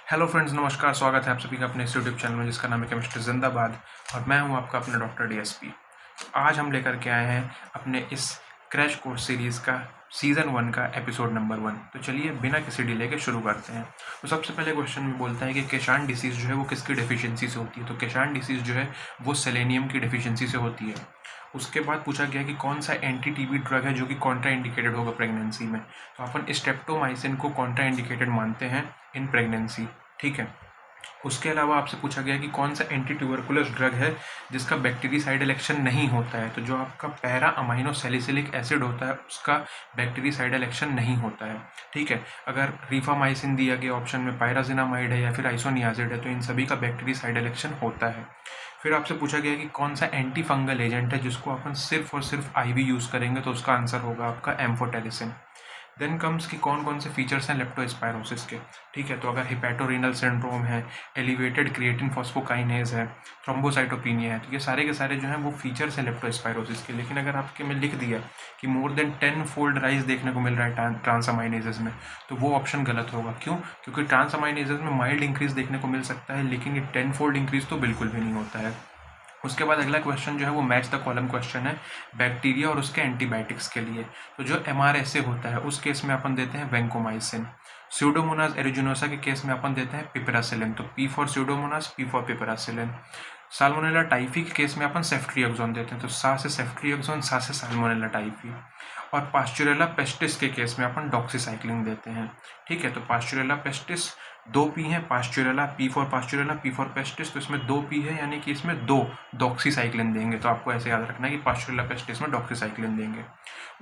Hello friends, नमस्कार। स्वागत है आप सभी का अपने इस यूट्यूब चैनल में जिसका नाम है केमिस्ट्री जिंदाबाद और मैं हूं आपका अपना डॉक्टर डीएसपी। आज हम लेकर के आए हैं अपने इस क्रैश कोर्स सीरीज़ का सीज़न 1 का एपिसोड नंबर 1। तो चलिए बिना किसी डिले के शुरू करते हैं। तो सबसे पहले क्वेश्चन में बोलता है कि केशान डिसीज़ जो है वो किसकी डेफिशिएंसी से होती है। तो केशान डिसीज़ जो है वो सेलेनियम की डेफिशिएंसी से होती है। उसके बाद पूछा गया कि कौन सा एंटी टीबी ड्रग है जो कि कॉन्ट्रा इंडिकेटेड होगा प्रेगनेंसी में। तो अपन स्ट्रेप्टोमाइसिन को कॉन्ट्रा इंडिकेटेड मानते हैं इन प्रेगनेंसी। ठीक है। उसके अलावा आपसे पूछा गया कि कौन सा एंटी ट्यूबरकुलस ड्रग है जिसका बैक्टीरिसाइडल एक्शन नहीं होता है। तो जो आपका पैरा अमाइनो सैलिसिलिक एसिड होता है उसका बैक्टीरिसाइडल एक्शन नहीं होता है। ठीक है। अगर रिफामाइसिन दिया गया ऑप्शन में, पायराजिनामाइड है या फिर आइसोनियाजिड है, तो इन सभी का बैक्टीरिसाइडल एक्शन होता है। फिर आपसे पूछा गया कि कौन सा एंटी फंगल एजेंट है जिसको अपन सिर्फ और सिर्फ आईवी यूज़ करेंगे। तो उसका आंसर होगा आपका एम्फोटेरिसिन। देन कम्स कि कौन कौन से फीचर्स हैं लेप्टोस्पायरोसिस के। ठीक है। तो अगर हिपैटोरीनल सिंड्रोम है, एलिवेटेड क्रिएटिन फॉस्फोकाइनेज है, थ्रोम्बोसाइटोपिनिया है, तो ये सारे के सारे जो हैं वो फीचर्स हैं लेप्टोस्पायरोसिस के। लेकिन अगर आपके में लिख दिया कि मोर देन 10 फोल्ड राइज देखने को मिल रहा है ट्रांसअमाइनेजेस में, तो वो ऑप्शन गलत होगा। क्यों? क्योंकि ट्रांसअमाइनेजेस में माइल्ड इंक्रीज देखने को मिल सकता है, लेकिन ये 10 फोल्ड इंक्रीज तो बिल्कुल भी नहीं होता है। उसके बाद अगला क्वेश्चन जो है वो मैच द कॉलम क्वेश्चन है बैक्टीरिया और उसके एंटीबायोटिक्स के लिए। तो जो MRSA होता है उस केस में अपन देते हैं वेंकोमाइसिन। स्यूडोमोनास एरिजिनोसा के केस में अपन देते हैं पिपरासिलिन। तो P for Pseudomonas, P for piperacillin. Salmonella typhi के केस में अपन सेफ्ट्रिएक्सोन देते हैं। तो सा से सेफ्ट्रिएक्सोन, सा से साल्मोनेला टाइफी। और पास्चुरेला पेस्टिस के केस में अपन डॉक्सीसाइक्लिन देते हैं। ठीक है। तो पास्चुरेला पेस्टिस 2 P हैं, pasteurella P for pasteurella, P for pestis, तो इसमें 2 P है, यानी कि इसमें 2 डॉक्सीसाइक्लिन देंगे। तो आपको ऐसे याद रखना है कि पास्चुरेला पेस्टिस में डॉक्सीसाइक्लिन देंगे।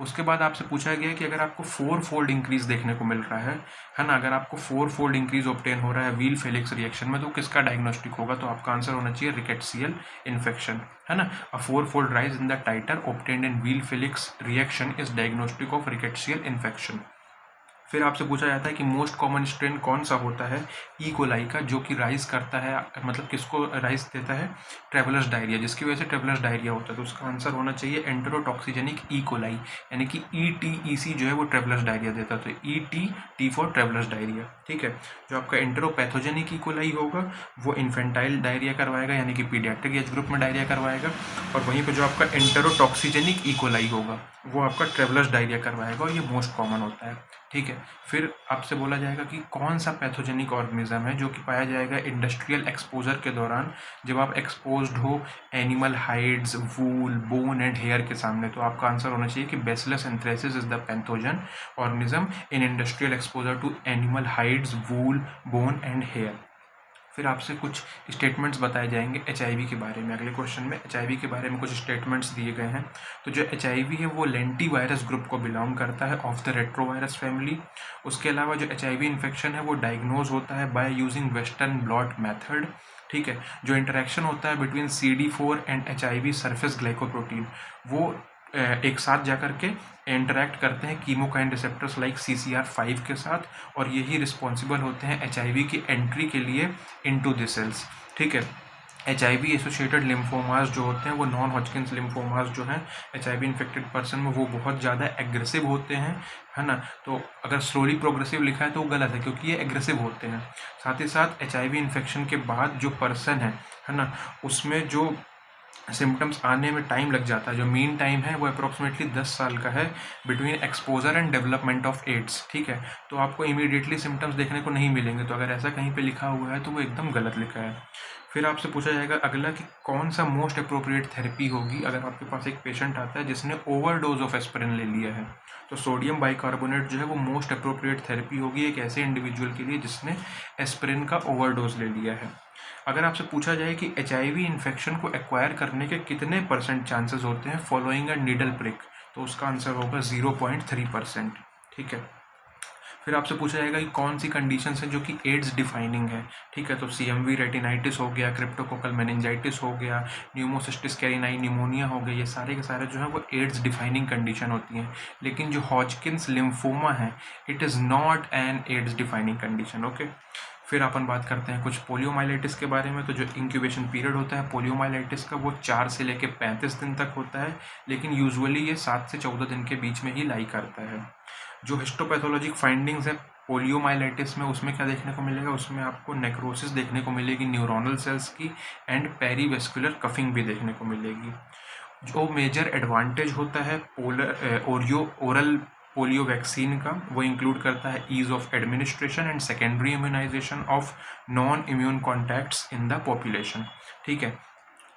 उसके बाद आपसे पूछा गया कि अगर आपको 4 फोल्ड इंक्रीज देखने को मिल रहा है ना, अगर आपको 4 फोल्ड इंक्रीज ऑब्टेन हो रहा है व्हील फेलिक्स रिएक्शन में, तो किसका डायग्नोस्टिक होगा। तो आपका आंसर होना चाहिए रिकेट्सियल इन्फेक्शन, है ना। A 4 fold rise in the titre obtained in Weil Felix reaction is diagnostic of rickettsial infection. फिर आपसे पूछा जाता है कि मोस्ट कॉमन स्ट्रेन कौन सा होता है ई कोलाई का, जो कि राइज करता है, मतलब किसको राइज देता है, ट्रेवलर्स डायरिया, जिसकी वजह से ट्रेवलर्स डायरिया होता है। तो उसका आंसर होना चाहिए एंटेरोटॉक्सिजेनिक ई कोलाई, यानी कि ETEC जो है वो ट्रेवलर्स डायरिया देता है। तो ET फॉर ट्रेवलर्स डायरिया। ठीक है। जो आपका एंटेरोपैथोजेनिक ई कोलाई होगा वो इन्फेंटाइल डायरिया करवाएगा, यानी कि पीडियाट्रिक एज ग्रुप में डायरिया करवाएगा। और वहीं पर जो आपका एंटेरोटॉक्सिजेनिक ई कोलाई होगा वो आपका ट्रेवलर्स डायरिया करवाएगा, और ये मोस्ट कॉमन होता है। ठीक है। फिर आपसे बोला जाएगा कि कौन सा पैथोजेनिक ऑर्गेनिज्म है जो कि पाया जाएगा इंडस्ट्रियल एक्सपोजर के दौरान, जब आप एक्सपोज्ड हो animal hides, wool, bone and hair के सामने। तो आपका आंसर होना चाहिए कि bacillus anthracis is the pathogen organism in industrial exposure to animal hides, wool, bone and hair. फिर आपसे कुछ स्टेटमेंट्स बताए जाएंगे HIV के बारे में। अगले क्वेश्चन में HIV के बारे में कुछ स्टेटमेंट्स दिए गए हैं। तो जो HIV है वो लेंटी वायरस ग्रुप को बिलोंग करता है, ऑफ द रेट्रोवायरस फैमिली। उसके अलावा जो HIV इन्फेक्शन है वो डायग्नोज होता है by using western blot method. ठीक है। जो इंटरेक्शन होता है between CD4 and HIV surface glycoprotein, वो एक साथ जाकर के इंटरैक्ट करते हैं कीमोकाइन रिसेप्टर्स लाइक CCR5 के साथ, और यही रिस्पॉन्सिबल होते हैं HIV की एंट्री के लिए इनटू द सेल्स। ठीक है। HIV एसोसिएटेड लिम्फोमास जो होते हैं वो नॉन हॉजकिंस लिम्फोमास जो हैं HIV इन्फेक्टेड पर्सन में वो बहुत ज़्यादा एग्रेसिव होते हैं, है ना। तो अगर स्लोली प्रोग्रेसिव लिखा है तो वो गलत है, क्योंकि ये एग्रेसिव होते हैं। साथ ही साथ HIV इन्फेक्शन के बाद जो पर्सन है ना, उसमें जो सिम्टम्स आने में टाइम लग जाता है, जो मीन टाइम है वो अप्रॉक्सीमेटली 10 साल का है between exposure and development of AIDS. ठीक है। तो आपको इमीडिएटली सिम्टम्स देखने को नहीं मिलेंगे, तो अगर ऐसा कहीं पे लिखा हुआ है तो वो एकदम गलत लिखा है। फिर आपसे पूछा जाएगा अगला कि कौन सा मोस्ट अप्रोप्रिएट थेरेपी होगी अगर आपके पास एक पेशेंट आता है जिसने ओवरडोज ऑफ एस्पिरिन ले लिया है। तो सोडियम बाइकार्बोनेट जो है वो मोस्ट अप्रोप्रिएट थेरेपी होगी एक ऐसे इंडिविजुअल के लिए जिसने एस्पिरिन का ओवरडोज ले लिया है। अगर आपसे पूछा जाए कि HIV इन्फेक्शन को एक्वायर करने के कितने % चांसेस होते हैं फॉलोइंग अ नीडल प्रिक, तो उसका आंसर होगा 0.3%। ठीक है। फिर आपसे पूछा जाएगा कि कौन सी कंडीशंस हैं जो कि एड्स डिफाइनिंग है। ठीक है। तो CMV रेटिनाइटिस हो गया, क्रिप्टोकोकल मेनिंजाइटिस हो गया, न्यूमोसिस्टिस कैरिनाई निमोनिया हो गया, ये सारे के सारे जो है वो एड्स डिफाइनिंग कंडीशन होती हैं। लेकिन जो हॉजकिंस लिम्फोमा है it is not an AIDS defining condition. Okay. फिर अपन बात करते हैं कुछ पोलियोमाइलाइटिस के बारे में। तो जो इंक्यूबेशन पीरियड होता है पोलियोमाइलाइटिस का वो 4 से लेकर 35 दिन तक होता है, लेकिन यूजुअली ये 7 से 14 दिन के बीच में ही लाई करता है। जो हिस्टोपैथोलॉजिक फाइंडिंग्स है पोलियोमाइलाइटिस में उसमें क्या देखने को मिलेगा, उसमें आपको नेक्रोसिस देखने को मिलेगी न्यूरोनल सेल्स की, एंड पेरीवेस्कुलर कफिंग भी देखने को मिलेगी। जो मेजर एडवांटेज होता है ओरल पोलियो वैक्सीन का, वो इंक्लूड करता है ease of administration and secondary immunization of non immune contacts in the population. ठीक है,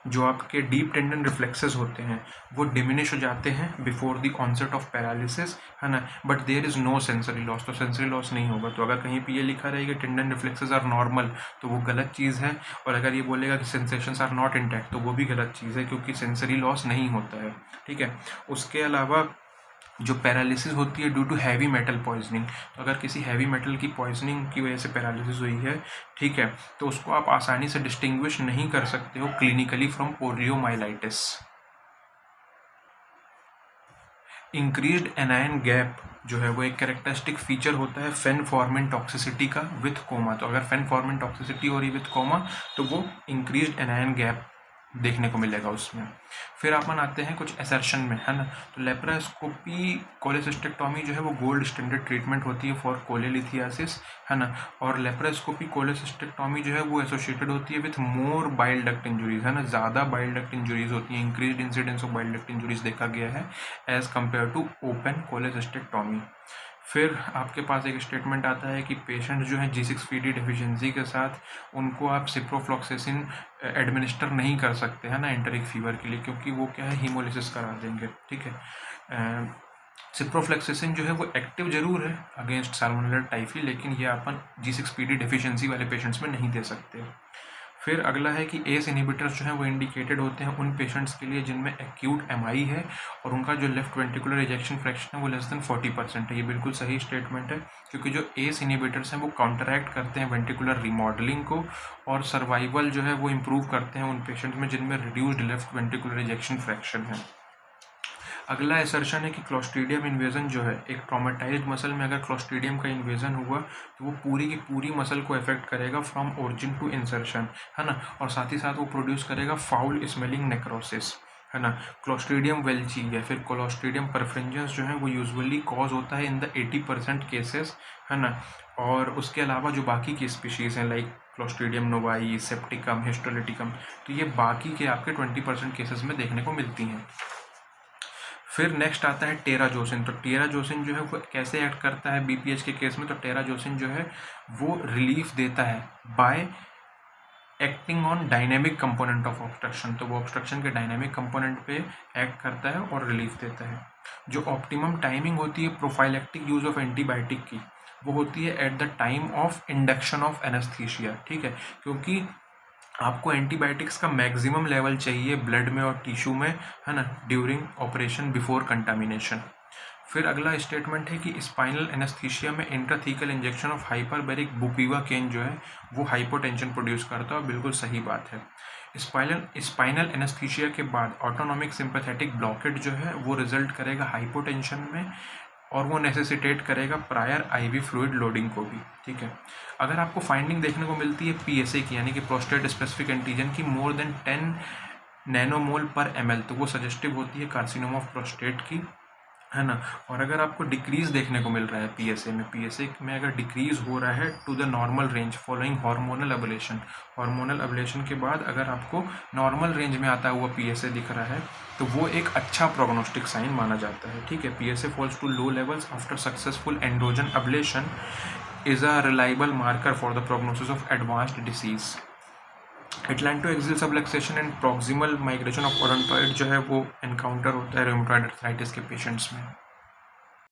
जो आपके डीप टेंडन रिफ्लेक्सेस होते हैं वो डिमिनिश हो जाते हैं before the onset of paralysis, है ना, but there is no sensory loss, तो सेंसरी लॉस नहीं होगा। तो अगर कहीं पे ये लिखा रहेगा टेंडन रिफ्लेक्सेस आर नॉर्मल तो वो गलत चीज़ है, और अगर ये बोलेगा कि सेंसेशंस आर नॉट इंटैक्ट तो वो भी गलत चीज़ है, क्योंकि सेंसरी लॉस नहीं होता है। ठीक है, उसके अलावा जो पैरालिसिस होती है due to heavy metal poisoning, तो अगर किसी हैवी मेटल की पॉइजनिंग की वजह से पैरालिसिस हुई है, ठीक है, तो उसको आप आसानी से डिस्टिंग्विश नहीं कर सकते हो clinically from poliomyelitis. Increased anion gap जो है वो एक कैरेक्टरिस्टिक फीचर होता है फेनफॉर्मिन टॉक्सिसिटी का विथ कोमा। तो अगर फेनफॉर्मिन टॉक्सिसिटी हो रही विथ कोमा तो वो इंक्रीज्ड एनायन गैप देखने को मिलेगा उसमें। फिर अपन आते हैं कुछ असर्शन में, है ना। तो लेप्रास्कोपी कोलेसिस्टेक्टोमी जो है वो गोल्ड स्टैंडर्ड ट्रीटमेंट होती है फॉर कोलेलिथियासिस, है ना। और लेप्रास्कोपी कोलेसिस्टेक्टोमी जो है वो एसोसिएटेड होती है with more bile duct injuries, है ना, ज़्यादा बाइल डक्ट इंजुरीज होती हैं, increased incidence of bile duct injuries देखा गया है as compared to open cholecystectomy. फिर आपके पास एक स्टेटमेंट आता है कि पेशेंट जो है G6PD डेफिशिएंसी के साथ उनको आप सिप्रोफ्लॉक्सेसिन एडमिनिस्टर नहीं कर सकते, है ना, एंटेरिक फीवर के लिए, क्योंकि वो क्या है हीमोलिसिस करा देंगे। ठीक है, सिप्रोफ्लॉक्सेसिन जो है वो एक्टिव जरूर है अगेंस्ट साल्मोनेला टाइफी, लेकिन ये अपन G6PD डेफिशिएंसी वाले पेशेंट्स में नहीं दे सकते। फिर अगला है कि एस इनहिबिटर्स जो हैं वो इंडिकेटेड होते हैं उन पेशेंट्स के लिए जिनमें एक्यूट एमआई है और उनका जो लेफ्ट वेंट्रिकुलर इजेक्शन फ्रैक्शन है वो लेस देन 40% है। ये बिल्कुल सही स्टेटमेंट है, क्योंकि जो एस इनहिबिटर्स हैं वो काउंटरैक्ट करते हैं वेंट्रिकुलर रिमॉडलिंग को और सर्वाइवल जो है वो इम्प्रूव करते हैं उन पेशेंट में जिनमें reduced left ventricular ejection fraction है। अगला असर्शन है कि क्लोस्ट्रीडियम इन्वेजन जो है एक ट्रॉमेटाइज्ड मसल में अगर क्लोस्ट्रीडियम का इन्वेजन हुआ तो वो पूरी की पूरी मसल को इफेक्ट करेगा फ्रॉम ओरिजिन टू इंसर्शन, है ना, और साथ ही साथ वो प्रोड्यूस करेगा फाउल स्मेलिंग नेक्रोसिस, है ना। क्लोस्ट्रीडियम वेल्ची या फिर क्लोस्ट्रीडियम परफ्रिंजेंस जो है वो यूजुअली कॉज होता है इन द 80% केसेस, है ना। और उसके अलावा जो बाकी की स्पीशीज़ हैं लाइक क्लोस्ट्रीडियम नोवाई, सेप्टिकम, हिस्टोलिटिकम, तो ये बाकी के आपके 20% केसेस में देखने को मिलती हैं। फिर नेक्स्ट आता है टेराजोसिन। तो टेराजोसिन जो है वो कैसे एक्ट करता है बीपीएच के केस में, तो टेराजोसिन जो है वो रिलीफ देता है bye acting on dynamic component of obstruction. तो वो ऑब्स्ट्रक्शन के डायनेमिक कंपोनेंट पे एक्ट करता है और रिलीफ देता है। जो ऑप्टिमम टाइमिंग होती है प्रोफाइलेक्टिक यूज ऑफ एंटीबायोटिक की, वो होती है at the time of induction of anaesthesia, ठीक है, क्योंकि आपको एंटीबायोटिक्स का मैक्सिमम लेवल चाहिए ब्लड में और टिश्यू में, है ना, ड्यूरिंग ऑपरेशन बिफोर कंटामिनेशन। फिर अगला स्टेटमेंट है कि स्पाइनल एनेस्थीसिया में इंट्राथीकल इंजेक्शन ऑफ हाइपरबैरिक बुपीवाकेन जो है वो हाइपोटेंशन प्रोड्यूस करता है, बिल्कुल सही बात है। स्पाइनल एनेस्थीसिया के बाद ऑटोनॉमिक सिंपैथेटिक ब्लॉकेट जो है वो रिजल्ट करेगा हाइपोटेंशन में और वो नेसेसिटेट करेगा प्रायर आईवी फ्लूइड लोडिंग को भी, ठीक है। अगर आपको फाइंडिंग देखने को मिलती है पीएसए की, यानी कि प्रोस्टेट स्पेसिफिक एंटीजन की, मोर देन 10 नैनोमोल पर ml, तो वो सजेस्टिव होती है कार्सिनोमा ऑफ प्रोस्टेट की, है ना। और अगर आपको डिक्रीज देखने को मिल रहा है पीएसए में अगर डिक्रीज हो रहा है to the normal range following hormonal ablation के बाद अगर आपको नॉर्मल रेंज में आता हुआ पीएसए दिख रहा है तो वो एक अच्छा प्रोग्नोस्टिक साइन माना जाता है, ठीक है। PSA falls to low levels after successful androgen ablation is a reliable marker for the prognosis of advanced disease. Atlantoaxial subluxation and proximal migration of odontoid जो है वो एनकाउंटर होता है रूमेटॉइड आर्थराइटिस के पेशेंट्स में।